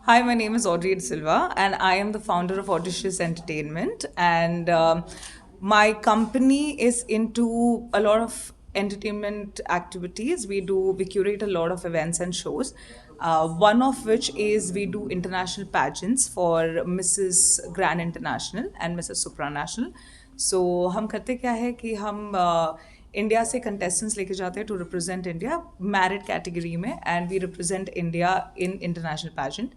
Hi, my name is Audrey De Silva, and I am the founder of Audacious Entertainment. And my company is into a lot of entertainment activities. We curate a lot of events and shows. One of which is we do international pageants for Mrs. Grand International and Mrs. Supranational. So हम करते क्या है कि हम India से contestants लेके जाते हैं to represent India married category में, and we represent India in international pageant.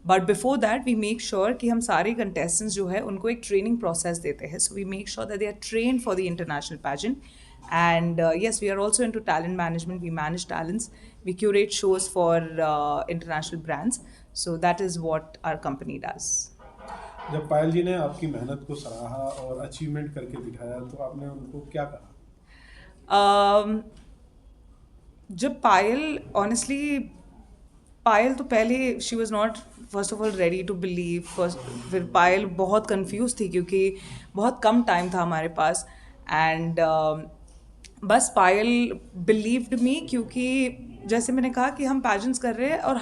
But before that we make sure कि हम सारे कंटेस्टेंट्स जो है उनको एक ट्रेनिंग प्रोसेस देते हैं. So we make sure that they are train for the international pageant. And yes, we are also into talent management. We manage talents. We curate shows for international brands. So that is what our company does. जब पायल जी ने आपकी मेहनत को सराहा और achievement करके दिखाया तो आपने उनको क्या कहा? जब पायल ऑनेस्टली पायल तो पहले she was not first of all ready to believe. First फिर पायल बहुत कंफ्यूज थी क्योंकि बहुत कम टाइम था हमारे पास. एंड बस पायल बिलीव्ड मी क्योंकि जैसे मैंने कहा कि हम पैजेंट्स कर रहे हैं और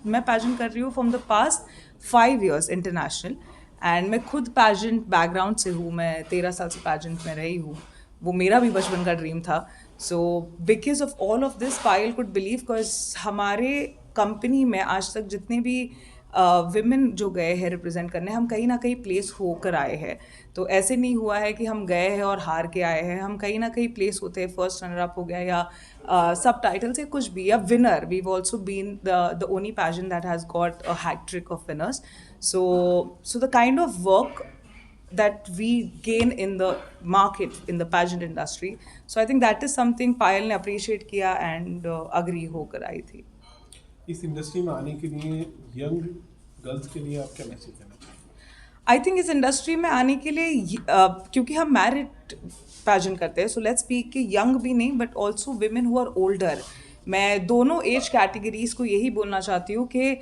मैं पैजेंट कर रही हूँ from the past 5 years international. And मैं खुद पैजेंट बैकग्राउंड से हूँ. मैं 13 साल से पैजेंट में रही हूँ. वो मेरा भी बचपन का ड्रीम था. So because of all of this Payal could believe, because हमारे कंपनी में आज तक जितने भी विमेन जो गए हैं रिप्रेजेंट करने, हम कहीं ना कहीं प्लेस होकर आए हैं. तो ऐसे नहीं हुआ है कि हम गए हैं और हार के आए हैं. हम कहीं ना कहीं प्लेस होते हैं. फर्स्ट रनर अप हो गया या सब टाइटल से कुछ भी, या winner. We also been the only pageant that has got a hat trick of winners. So the kind of work that we gain in the market, in the pageant industry, so I think that is something पायल ने appreciate किया and agree होकर आई थी. इस industry में आने के लिए young girls के लिए आप क्या मैसेज देना चाहिए? आई थिंक इस इंडस्ट्री में आने के लिए क्योंकि हम मैरिड पैजेंट करते हैं, सो लेट्स स्पीक कि यंग भी नहीं but also women who are older. मैं दोनों एज कैटेगरीज को यही बोलना चाहती हूँ कि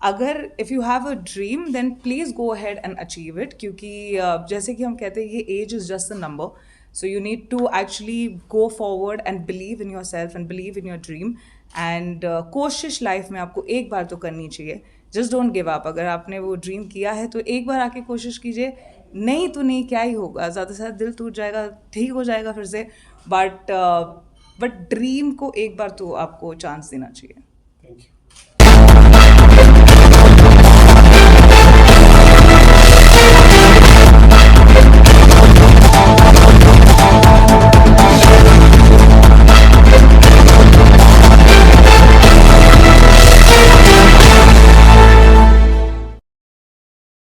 अगर if you have a dream then please go ahead and achieve it. क्योंकि जैसे कि हम कहते हैं ये age is just a number. So you need to actually go forward and believe in yourself and believe in your dream. And कोशिश life में आपको एक बार तो करनी चाहिए. Just don't give up. अगर आपने वो ड्रीम किया है तो एक बार आके कोशिश कीजिए. नहीं तो नहीं, क्या ही होगा, ज़्यादा से ज़्यादा दिल टूट जाएगा, ठीक हो जाएगा फिर से. बट ड्रीम को एक बार तो आपको चांस देना चाहिए.